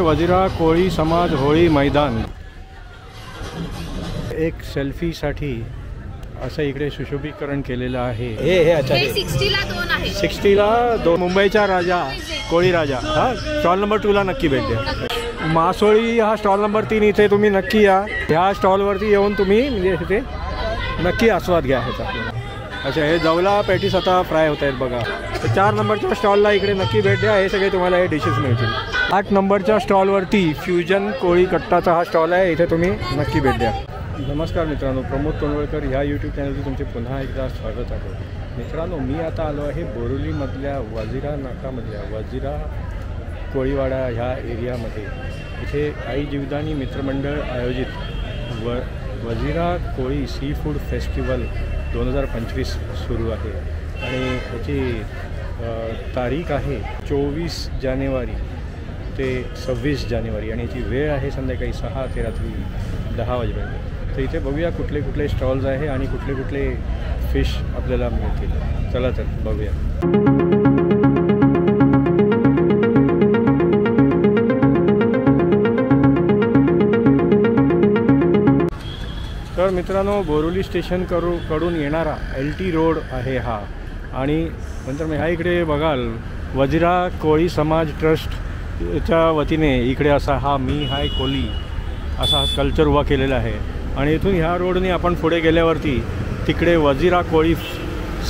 वजिरा कोळी समाज होळी मैदान। एक सेल्फीसाठी असं इकडे सुशोभीकरण केलेलं आहे। हे अच्छा हे 60 ला 2 आहे। 60 ला 2 मुंबईचा राजा कोळी राजा। हा स्टॉल नंबर 2 ला नक्की भेट द्या। मासोळी हा स्टॉल नंबर 3 इथे तुम्ही नक्की या। ह्या स्टॉलवरती येऊन तुम्ही म्हणजे इथे नक्की आस्वाद घ्या ह्याचा। अच्छा हे जवला पॅटीस आता फ्राय होत आहेत बघा। तर 4 नंबरच्या स्टॉलला इकडे नक्की भेट द्या। हे सगळे तुम्हाला हे डिशेस मिळतील। 8 नंबरच्या स्टॉलवरती फ्युजन कोळी कट्टाचा हा स्टॉल आहे। इथे तुम्ही नक्की भेट द्या। नमस्कार मित्रांनो, प्रमोद तोंडवळकर ह्या यूट्यूब चॅनलवर तुमचे पुन्हा एकदा स्वागत आहे। मित्रांनो मी आता आलो आहे बोरिवलीमधल्या वजिरा नाकामधल्या वजिरा कोळीवाडा ह्या एरियामध्ये। इथे आई जीवदानी मित्रमंडळ आयोजित वजिरा कोळी सी फूड फेस्टिवल 2025 सुरू आहे आणि याची तारीख आहे 24 जानेवारी ते 26 जानेवारी आणि याची वेळ आहे संध्याकाळी 6 ते रात्री 10 वाजेपर्यंत। तर इथे बघूया कुठले कुठले स्टॉल्स आहे आणि कुठले कुठले फिश आपल्याला मिळतील। चला तर बघूया। तर मित्रांनो बोरिवली स्टेशन कडून येणारा LT रोड आहे हा आणि नंतर मग ह्या इकडे बघाल वजिरा कोळी समाज ट्रस्टच्या वतीने इकडे असा हा मी हाय कोली असा कल्चर उभा केलेला आहे आणि इथून ह्या रोडने आपण पुढे गेल्यावरती तिकडे वजिरा कोळी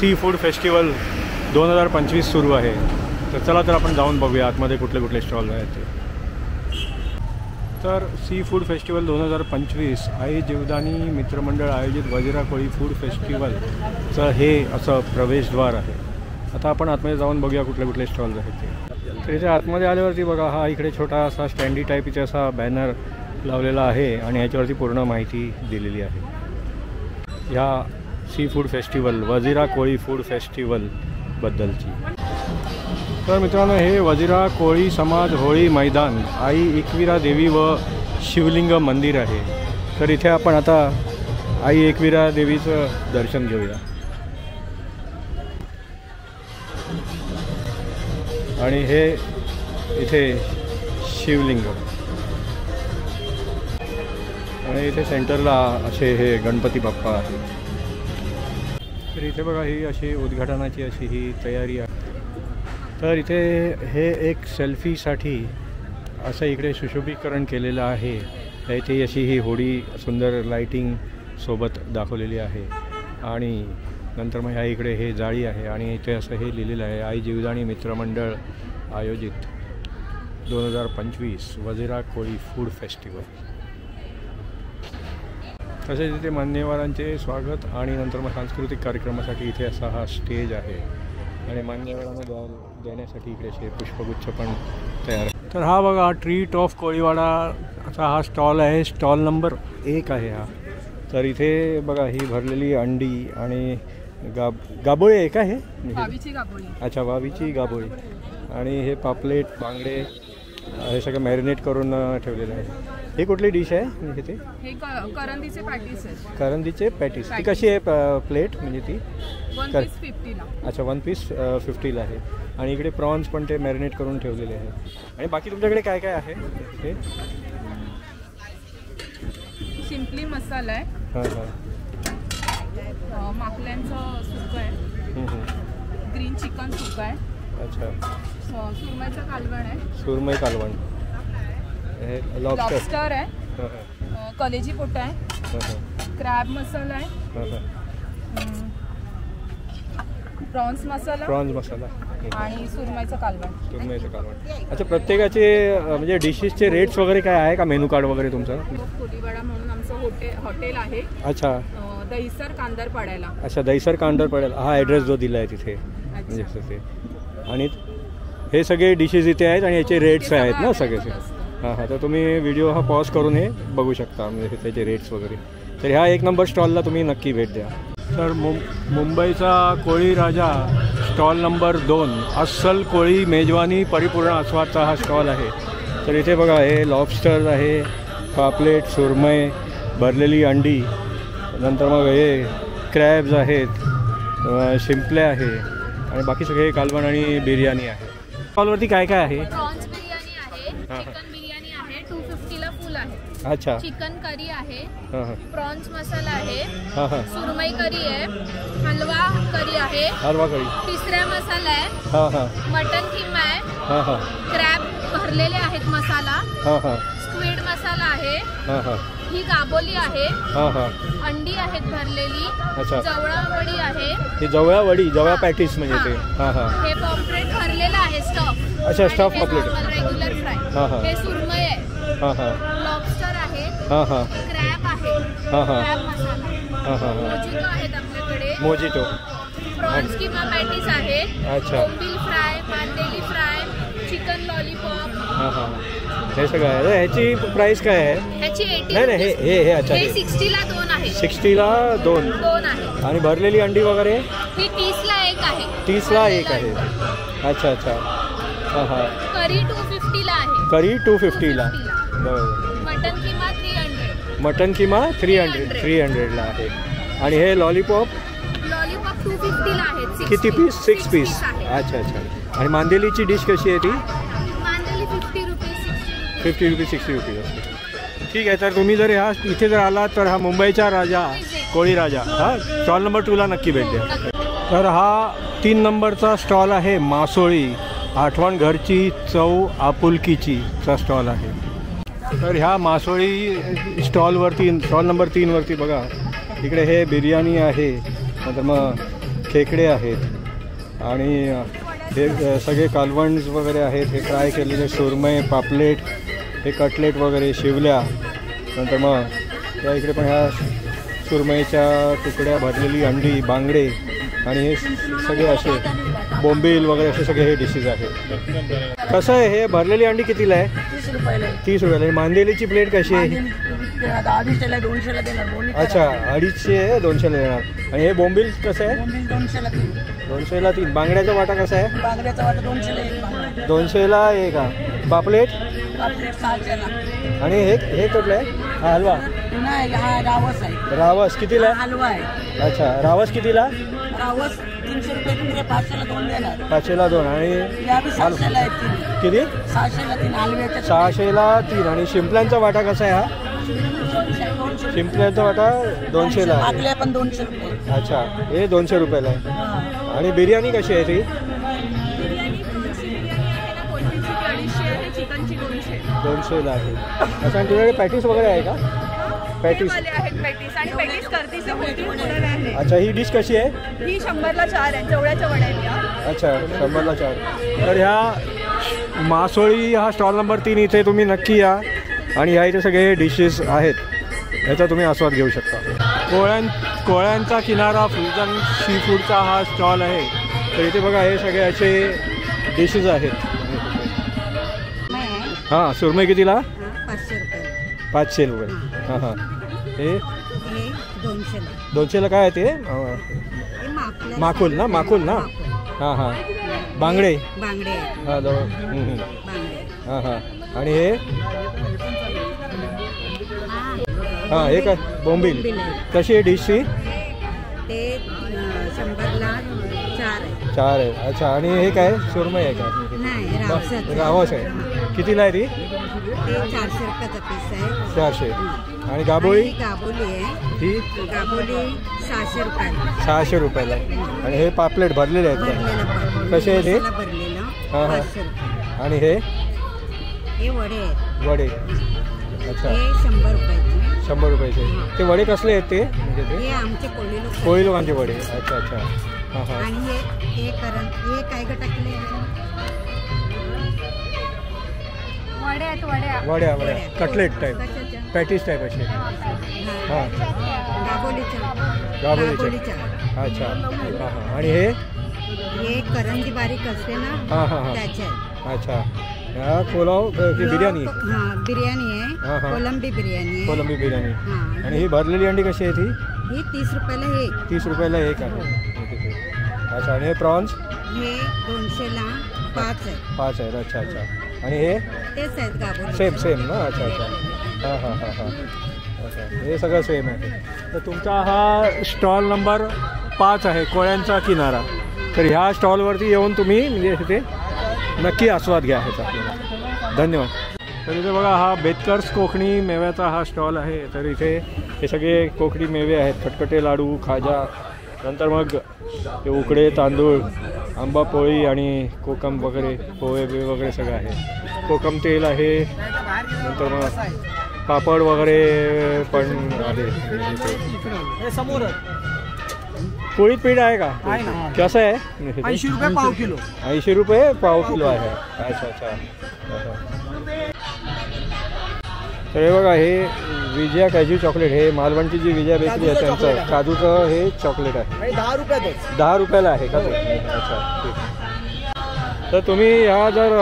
सी फूड फेस्टिवल 2025 सुरू आहे। तर चला तर आपण जाऊन बघूया आतमध्ये कुठले कुठले स्टॉल आहेत ते। तर सी फूड फेस्टिवल 2025 आई जीवदानी मित्रमंडळ आयोजित वजिरा कोळी फूड फेस्टिवलचं हे असं प्रवेशद्वार आहे। आता आपण आतमध्ये जाऊन बघूया कुठले कुठले स्टॉल्स आहेत ते। तर इथे आतमध्ये आल्यावरती बघा हा इकडे छोटा असा स्टँडी टाईप इथे असा बॅनर लावलेला आहे आणि ह्याच्यावरती पूर्ण माहिती दिलेली आहे ह्या सी फूड फेस्टिवल वजिरा कोळी फूड फेस्टिवलबद्दलची। तर मित्रांनो हे वजिरा कोळी समाज होळी मैदान आई एकविरा देवी व शिवलिंग मंदिर आहे। तर इथे आपण आता आई एकविरा देवीचं दर्शन घेऊया आणि हे इथे शिवलिंग आणि इथे सेंटरला असे हे गणपती बाप्पा आहे। तर इथे बघा ही अशी उद्घाटनाची अशी ही तयारी आहे। तर इथे हे एक सेल्फीसाठी असं इकडे सुशोभीकरण केलेलं आहे। इथे अशी ही होडी सुंदर लाईटिंग सोबत दाखवलेली आहे आणि नंतर मग ह्या इकडे हे जाळी आहे आणि इथे असं हे लिहिलेलं आहे आई जीवदानी मित्रमंडळ आयोजित 2025 वजिरा कोळी फूड फेस्टिवल। तसेच इथे मान्यवरांचे स्वागत आणि नंतर मग सांस्कृतिक कार्यक्रमासाठी इथे असा हा स्टेज आहे आणि मान्यवरांना देण्यासाठी इकडे असे पुष्पगुच्छ पण तयार आहे। तर हा बघा ट्रीट ऑफ कोळीवाडा असा हा स्टॉल आहे। स्टॉल नंबर 1 आहे हा। तर इथे बघा ही भरलेली अंडी आणि गाबोळी आहे का हे? वावीची गाबोळी। अच्छा वावीची गाबोळी आणि हे पापलेट बांगडे हे सगळं मॅरिनेट करून ठेवलेलं आहे। हे कुठली डिश आहे म्हणजे ते? हे करंदीचे पॅटीस आहेत। करंदीचे पॅटीस ती कशी आहे प्लेट म्हणजे ती? 1 पीस 50 ला। अच्छा 1 पीस 50 ला आहे आणि इकडे प्रॉन्स पण ते मॅरिनेट करून ठेवलेले आहे। आणि बाकी तुमच्याकडे काय काय आहे? हे सिम्पली मसाला आहे। हां माकल्यांचं सुकं आहे। ग्रीन चिकन सुकं आहे। अच्छा सुरमईचं कालवण आहे। सुरमई कालवण लॉबस्टर आहे। कलेजी पोटा आहे। क्रॅब मसाला आहे। प्रॉन्स मसाला आणि सुरमईचं कालवण। अच्छा प्रत्येकाचे म्हणजे डिशेसचे रेट्स वगैरे काय आहे का? मेनू कार्ड वगैरे तुमचं? कोळीवाडा म्हणून आमचं हॉटेल आहे। अच्छा दहीसर कांदरपाड्याला। अच्छा दहीसर कांदरपाड्याला हा ॲड्रेस जो दिला आहे तिथे म्हणजे ते आणि हे सगळे डिशेस इथे आहेत आणि याचे रेट्स आहेत ना सगळे? हां तर तुम्ही व्हिडिओ हा पॉज करून हे बघू शकता म्हणजे त्याचे रेट्स वगैरे। तर ह्या 1 नंबर स्टॉलला तुम्ही नक्की भेट द्या। तर मुंबईचा कोळी राजा स्टॉल नंबर 2 अस्सल कोळी मेजवानी परिपूर्ण आस्वादचा हा स्टॉल आहे। तर इथे बघा हे लॉबस्टर आहे, पापलेट, सुरमई, भरलेली अंडी, नंतर मग हे क्रॅब्स आहेत, शिंपल्या आहे आणि बाकी सगळे कालवण आणि बिर्याणी आहे। स्टॉलवरती काय काय आहे? प्रॉन्स बिर्याणी आहे, चिकन बिर्याणी 250 ला फुल आहे. अच्छा. चिकन करी आहे, हां हां प्रॉन्स मसाला आहे, हां हां सुरमई करी आहे, हलवा करी आहे, हलवा करी, तिसऱ्या मसाला आहे, हां हां मटन किमा आहे, हां हां क्रॅब भरलेले आहेत मसाला, हां हां स्क्विड मसाला आहे, हां हां ही गाबोली आहे, हां हां अंडी आहेत भरलेली, अच्छा. जवळा वडी आहे, ही जवळा वडी, जवळा पॅटीस म्हणजे ते. हां हां हे पॉम्फ्रेट भरलेलं आहे स्टफ. अच्छा, स्टफ पॉम्फ्रेट. Regular fry. हां हां हे सुरमई आहे, हां हां लॉबस्टर आहे, हां हां क्रॅब आहे, हां हां क्रॅब मसाला, हां हां मोजितो आहेत आपल्याकडे, मोजितो. प्रॉन्स किमा पॅटीस आहे, अच्छा. बोंबील फ्राय, मांदेली फ्राय, चिकन लॉलीपॉप. हां हां हे सगळं आहे. ह्याची प्राइस काय आहे? ह्याची 80 नाही नाही, हे अच्छा, हे हे 60 ला 2 आहे. 60 ला 2. 2 आहे. आणि भरलेली अंडी वगैरे ही 30 ला 1 आहे. 30 ला 1 आहे. अच्छा अच्छा. हां हां करी 250 ला आहे. करी 250 ला. बरोबर. मटन किमा 300. मटन किमा 300 ला आहे. आणि हे लॉलीपॉप लॉलीपॉप 250 ला आहेत. किती पीस? 6 पीस. आहे. अच्छा अच्छा. आणि मांदेलीची डिश कशी आहे ती? मांदेली 50 रुपीज, 60 50 रुपीज, 60 रुपीज असते. ठीक आहे. तर तुम्ही जर इथे जर आलात तर हा मुंबईचा राजा, कोळी राजा, हा स्टॉल नंबर 2 ला नक्की भेट द्या. तर हा 3 नंबरचा स्टॉल आहे, मासोळी, आठवण घरची चव आपुलकीची चा स्टॉल आहे. तर ह्या मासोळी स्टॉल नंबर 3 वरती बघा, इकडे हे बिर्याणी आहे, नंतर मग खेकडे आहेत आणि हे सगळे कालवण वगैरे आहेत, हे फ्राय केलेले सुरमई, पापलेट, हे कटलेट वगैरे, शिवल्या, नंतर मग त्या इकडे पण ह्या सुरमईच्या तुकड्या, भरलेली अंडी, बांगडे आणि हे सगळे असे बोंबील वगैरे असे सगळे हे डिशेस आहेत. कसं आहे हे भरलेली अंडी कितीला आहे? 30 रुपयाला. मांदेलीची प्लेट कशी आहे? 200ला देणार. अच्छा, 250 200ला देणार. आणि हे बोंबील कसं आहे? 200ला 3. बांगड्याचा वाटा कसा आहे? बांगड्याचा वाटा 200ला 200ला 1. पापलेट 600ला. आणि हे कुठलं आहे? हा हलवा. नाही, हा रावस आहे. रावस कितीला? हलवा आहे. अच्छा, रावस कितीला? रावस 300 रुपये. तुमचे 500ला 2 देणार. 500ला 2. आणि या बी 600ला आहेत 3. किती? 600ला 3 हलव्याच्या. 600ला 3. आणि शिंपल्यांचा वाटा कसा आहे हा? शिंपल्यांचा वाटा 200ला आहे. आपल्या पण 200 रुपये. अच्छा, हे 200 रुपयाला आहे. हा. आणि बिर्याणी कशी आहे ती? चिकनची 200. 200ला आहे. अच्छा, आणि तुझ्याकडे पॅटीस वगैरे आहे का? पॅटीस. आहेत पॅटीस, आणि पॅटीस करतीचे मोठी पुरण आहे. अच्छा, ही डिश कशी आहे? ही 100ला 4 आहे. जवळच्या वड्या आहेत. अच्छा, 100ला 4. तर ह्या मासोळी हा स्टॉल नंबर 3 इथे तुम्ही नक्की या आणि ह्या इथे सगळे डिशेस आहेत, ह्याचा तुम्ही आस्वाद घेऊ शकता. कोळ्यांचा किनारा फ्युजन सी फूडचा हा स्टॉल आहे. तर इथे बघा हे सगळे असे डिशेस आहेत. हां, सुरमई कितीला? 500 रुपये. 500 रुपये. हां हां. हे 200ला. 200ला काय आहे ते? माकुल ना? माकुल ना? हां हां. बांगडे. बांगडे. हां जवळ. बांगडे. हां हां. आणि हे हां, हे काय? बोंबील. कशी आहे डिशची? ते 100ला 4 आहे. 4 आहे. अच्छा, आणि हे काय? सुरमई आहे का? नाही, रावस आहे. कितीला आहे ती? ते 400 रुपयाचा पीस आहे. 400. आणि गाबोळी? गाबोली आहे. ती गाबोली 600 रुपयाला. 600 रुपयाला आहे. आणि हे पापलेट भरलेले आहेत का? कसे आहे ते? भरलेलं हां हां. 500 रुपये. आणि हे वडे आहेत. वडे. अच्छा, हे 100 रुपयाचे. 100 रुपयाचे. ते वडे कसले आहेत ते? म्हणजे ते हे आमचे कोळी लोक. कोळी लोकांचे वडे. अच्छा अच्छा. हां हां. आणि हे काय ग टाकले? वड्या कटलेट टाईप, पॅटीस टाईप असे. हां, गाबोलीचे. अच्छा. हां हां. आणि हे करंजी बारीक असते ना? हां हां हां. त्याचे. अच्छा. ह्या पुलाव बिर्याणी? हां, बिर्याणी आहे. हां हां. कोलंबी बिर्याणी आहे. कोलंबी बिर्याणी. हां. आणि ही भरलेली अंडी कशी आहे ती? ही 30 रुपयाला हे. 30 रुपयाला एक आहे. अच्छा. आणि हे प्रॉन्स? हे 200ला 5 आहे. 5 आहेत. अच्छा अच्छा. आणि हे तेच आहेत गाबोली. सेम ना? अच्छा अच्छा. हां हां हां हां. अच्छा, हे सगळं सेम आहे. तर तुमचा हा स्टॉल नंबर 5 आहे, कोळ्यांचा किनारा. तर ह्या स्टॉलवरती येऊन तुम्ही म्हणजे तिथे नक्की आस्वाद घ्या ह्याचा. धन्यवाद. तर इथे बघा हा बेतकर्स कोकणी मेव्याचा हा स्टॉल आहे. तर इथे हे सगळे कोकणी मेवे आहेत, खटखटे लाडू, खाजा, नंतर मग हे उकडे तांदूळ, आंबा पोळी आणि कोकम वगैरे, पोहे वगैरे सगळं आहे. कोकम तेल आहे, नंतर मग पापड वगैरे पण आहे. पोळीत पीठ आहे का? कसं आहे? 80 रुपये पाव किलो. 80 रुपये पाव किलो आहे. अच्छा अच्छा. तर हे बघा, हे विजया कॅज्यू चॉकलेट, हे मालवणची जी विजया बेकरी आहे त्यांचं काजूचं हे चॉकलेट आहे. 10 रुपयाला आहे का ते? अच्छा ठीक. तर तुम्ही ह्या जर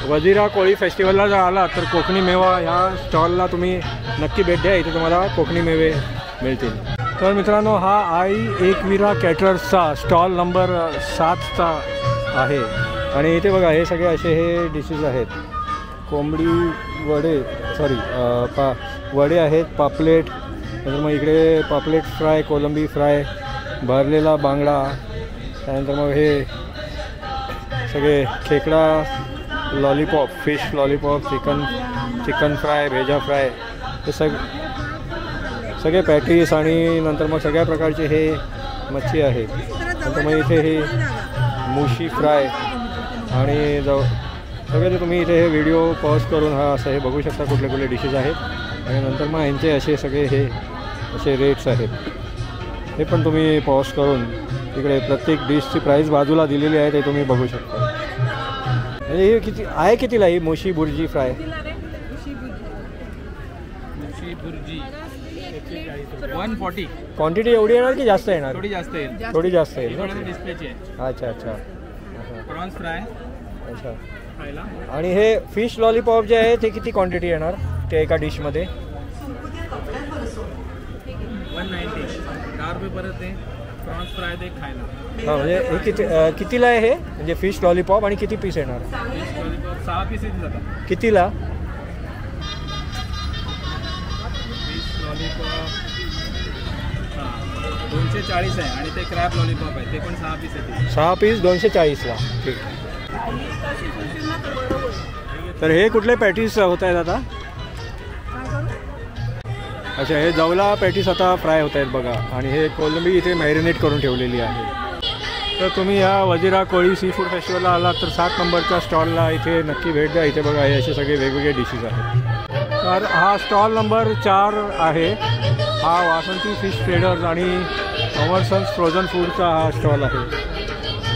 वजिरा कोळी फेस्टिवलला जर आला तर कोकणी मेवा ह्या स्टॉलला तुम्ही नक्की भेट द्या. इथे तुम्हाला कोकणी मेवे मिळतील. तर मित्रांनो, हा आई एकविरा कॅटरर्सचा स्टॉल नंबर 7चा आहे. आणि इथे बघा, हे सगळे असे हे डिशेस आहेत. कोंबडी वडे, वडे आहेत, पापलेट, नंतर मग इकडे पापलेट फ्राय, कोलंबी फ्राय, भरलेला बांगडा, त्यानंतर मग हे सगळे खेकडा lollipop, fish lollipop, chicken fry, भेजा फ्राय, हे सगळे पॅटीस आणि नंतर मग सगळ्या प्रकारचे हे मच्छी आहे. नंतर मग इथे हे मुशी फ्राय आणि सगळे ते तुम्ही इथे हे व्हिडिओ पॉज करून हा असं हे बघू शकता कुठले कुठले डिशेस आहेत. आणि नंतर मग यांचे असे सगळे हे असे रेट्स आहेत, हे पण तुम्ही पॉज करून इकडे प्रत्येक डिशची प्राईस बाजूला दिलेली आहे ते तुम्ही बघू शकता. म्हणजे हे किती आहे, कितीला ही मोशी बुर्जी फ्राय? मुशी बुर्जी 140. क्वांटिटी एवढी येणार की जास्त येणार? थोडी जास्त येईल. थोडी जास्त येईल ना? डिस्प्लेची आहे. अच्छा अच्छा. Prawns fry. अच्छा. खायला. आणि हे फिश लॉलीपॉप जे आहे ते किती क्वांटिटी येणार ते एका डिशमध्ये? 190. 10 रुपये परत आहे. प्रॉन्स फ्राय ते खायला. हां, म्हणजे हे कितीला आहे हे? म्हणजे फिश लॉलीपॉप आणि किती पीस येणार? फिश लॉलीपॉप 6 पीस येतील जातात. कितीला? फिश लॉलीपॉप 240 आहे आणि ते क्रॅब लॉलीपॉप आहे, ते पण 6 पीस येतील. 6 पीस 240ला. ठीक. तर हे कुठले पॅटीस होत आहेत आता? अच्छा, हे जवला पॅटीस आता फ्राय होत आहेत बघा. आणि हे कोलंबी इथे मॅरिनेट करून ठेवलेली आहे. तर तुम्ही या वजिरा कोळी सी फूड फेस्टिवलला आलात तर 7 नंबरच्या स्टॉलला इथे नक्की भेट द्या. इथे बघा, हे असे सगळे वेगवेगळे डिशेस आहेत. तर हा स्टॉल नंबर 4 आहे. हा वासंती फिश ट्रेडर्स आणि अमरसन्स फ्रोझन फूडचा हा स्टॉल आहे.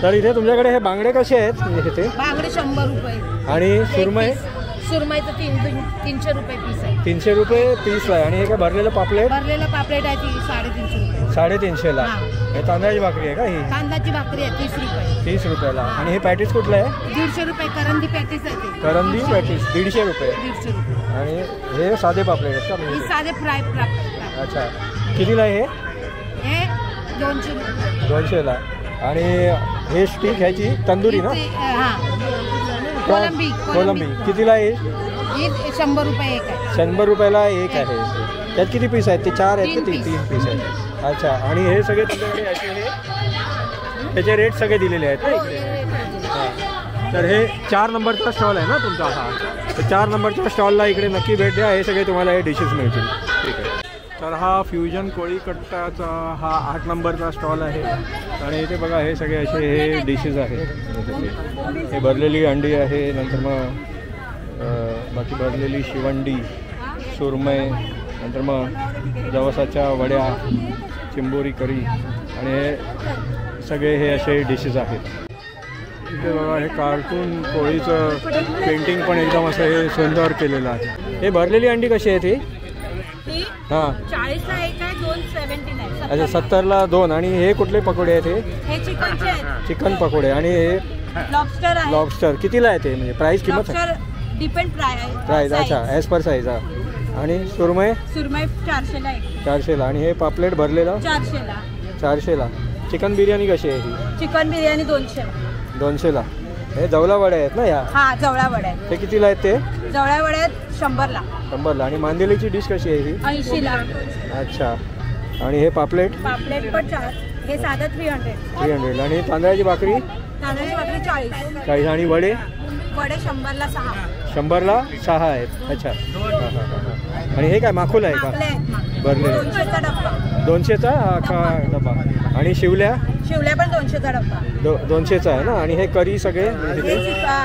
तर इथे तुमच्याकडे हे बांगडे कसे आहेत? म्हणजे ते बांगडे 100 रुपये आणि सुरमई? सुरमईचं 300 रुपये पीस आहे. 300 रुपये पीस आहे. आणि हे काय भरलेलं पापलेट? भरलेलं पापलेट आहे ती 350 रुपये. 350ला. हे तांदळाची भाकरी आहे का ही? कांदाची भाकरी आहे 30 रुपये. 30 रुपयाला. आणि हे पॅटीस कुठलं आहे? 150 रुपये. करंदी पॅटीस आहे ते. करंदी पॅटीस 150 रुपये. 150 रुपये. आणि हे साधे पापलेट आहेत का? ही साधे फ्राय. अच्छा, कितीला आहे हे? 200 रुपये. 200ला. आणि हे स्टिक ह्याची तंदुरी ना? कोलंबी कितीला आहे? 100 रुपये एक आहे. 100 रुपयाला एक आहे. त्यात किती पीस आहेत? ते 4 आहेत का? 3 पीस आहेत. अच्छा. आणि हे सगळे तुमच्याकडे असे हे त्याचे रेट सगळे दिलेले आहेत ना इकडे? हां. तर हे 4 नंबरचा स्टॉल आहे ना तुमचा हा? तर 4 नंबरच्या स्टॉलला इकडे नक्की भेट द्या. हे सगळे तुम्हाला हे डिशेस मिळतील. ठीक आहे. तर हा फ्युजन कोळी कट्टाचा हा 8 नंबरचा स्टॉल आहे. आणि इथे बघा, हे सगळे असे हे डिशेस आहेत. हे भरलेली अंडी आहे, नंतर मग बाकी भरलेली शिवंडी, सुरमई, नंतर मग जवसाच्या वड्या, चिंबोरी करी आणि हे सगळे हे असे डिशेस आहेत. इथे बघा, हे कार्टून कोळीचं पेंटिंग पण एकदम असं हे सुंदर केलेलं आहे. हे भरलेली अंडी कशी आहे ती? हां, 40ला एक आहे, 270 आहे. अच्छा, 70ला 2. आणि हे कुठले पकोडे आहेत? हे चिकनचे आहेत. चिकन पकोडे. आणि हे लॉबस्टर आहे. लॉबस्टर कितीला आहे ते? म्हणजे प्राईस किंमत आहे? Lobster depend price. अच्छा, ॲज पर साईज. आणि सुरमई? सुरमई 400ला एक. 400ला. आणि हे पापलेट भरलेला? 400ला. 400ला. चिकन बिर्याणी कशी आहे ही? चिकन बिर्याणी 200ला. 200ला. हे जवला वड्या आहेत ना या? हा, जवळा वड्या आहेत. ते कितीला आहेत ते? जवळा वड्या आहेत 100ला. 100ला. आणि मांदेलीची डिश कशी आहे ही? 80ला. अच्छा. आणि हे पापलेट? पापलेट पण 4. हे साधं 300. 300. आणि तांदळाची भाकरी? तांदळाची भाकरी 40. 40. आणि वडे? वडे 100ला 6. 100ला 6 आहेत. अच्छा. हां हां हां. आणि हे काय माखूल आहे का भरलेले? 200चा का डबा? आणि शिवल्या शिवल्या पण 200चा डब्बा. 200चा आहे ना. आणि हे करी सगळे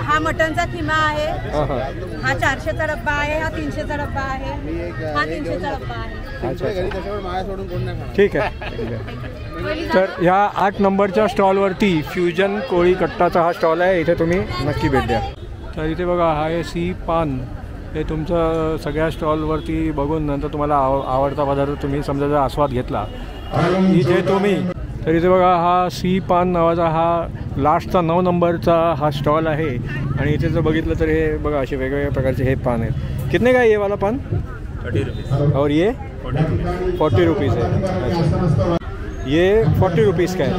हा मटनचा किमा आहे. हां हां. हा 400चा डब्बा आहे. हा 300चा डब्बा आहे. हा 300चा डब्बा आहे. अच्छा ठीक आहे. तर ह्या 8 नंबरच्या स्टॉलवरती फ्युजन कोळी कट्टाचा हा स्टॉल आहे. इथे तुम्ही नक्की भेट द्या. तर इथे बघा हा आहे सी पान. हे तुमचं सगळ्या स्टॉलवरती बघून नंतर तुम्हाला आवडता पदार्थ तुम्ही समजा जर आस्वाद घेतला इथे तुम्ही. तर इथे बघा हा सी पान नावाचा हा लास्टचा 9 नंबरचा हा स्टॉल आहे. आणि इथे जर बघितलं तर हे बघा असे वेगवेगळ्या प्रकारचे हे पान आहेत. कितने का ये वाला पान? 30 रुपीज़. और ये 40 रुपीज़ है. ये 40 रुपीज़ का है.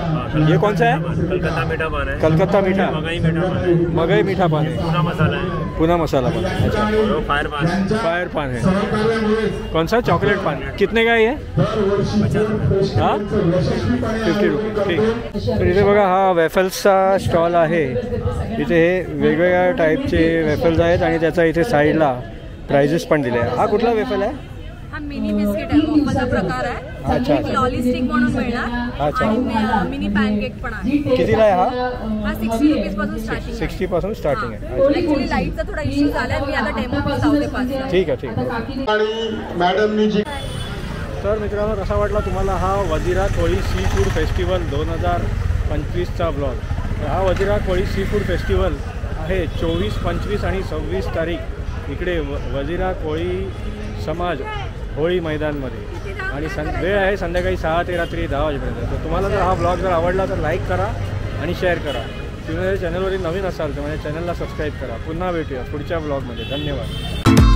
ये कौन सा है? कलकत्ता मीठा पान है. कलकत्ता मीठा. मगई मीठा पान है. मगई मीठा पान है. पूना मसाला है. पूना मसाला पान. अच्छा. वो फायर पान है. फायर पान है. कौन सा? चॉकलेट पान. कितने का है ये? 50 रुपीज़. ठीक. तर इथे बघा हा वेफल्सचा स्टॉल आहे. इथे हे वेगवेगळ्या टाईपचे वेफल्स आहेत आणि त्याचा इथे साईडला प्राइजेस पण दिले आहे. हा कुठला वेफल आहे? हा मिनी बिस्किट आहे. मोफाचा प्रकार आहे. अच्छा. लॉली स्टिक म्हणून मिळणार. अच्छा. आणि मिनी पॅनकेक पण आहे. कितीला आहे हा? हा 60 रुपीज पासून स्टार्टिंग आहे. 60 पासून स्टार्टिंग आहे. ॲक्च्युली लाईटचा थोडा इश्यू झालाय. मी आता डेमो पीस लावते 5. ठीक आहे. ठीक आहे. तर मित्रांनो कसा वाटला तुम्हाला हा वजिरा कोळी सी फूड फेस्टिवल 2025चा ब्लॉग. हा वजिरा कोळी सी फूड फेस्टिवल आहे 24, 25 आणि 26 तारीख इकडे वजिरा कोळी समाज होळी मैदानमध्ये. आणि वेळ आहे संध्याकाळी 6 ते रात्री 10 वाजेपर्यंत. तर तुम्हाला जर हा ब्लॉग जर आवडला तर लाईक करा आणि शेअर करा. तुम्ही जर चॅनलवरील नवीन असाल तर माझ्या चॅनलला सबस्क्राईब करा. पुन्हा भेटूया पुढच्या ब्लॉगमध्ये. धन्यवाद.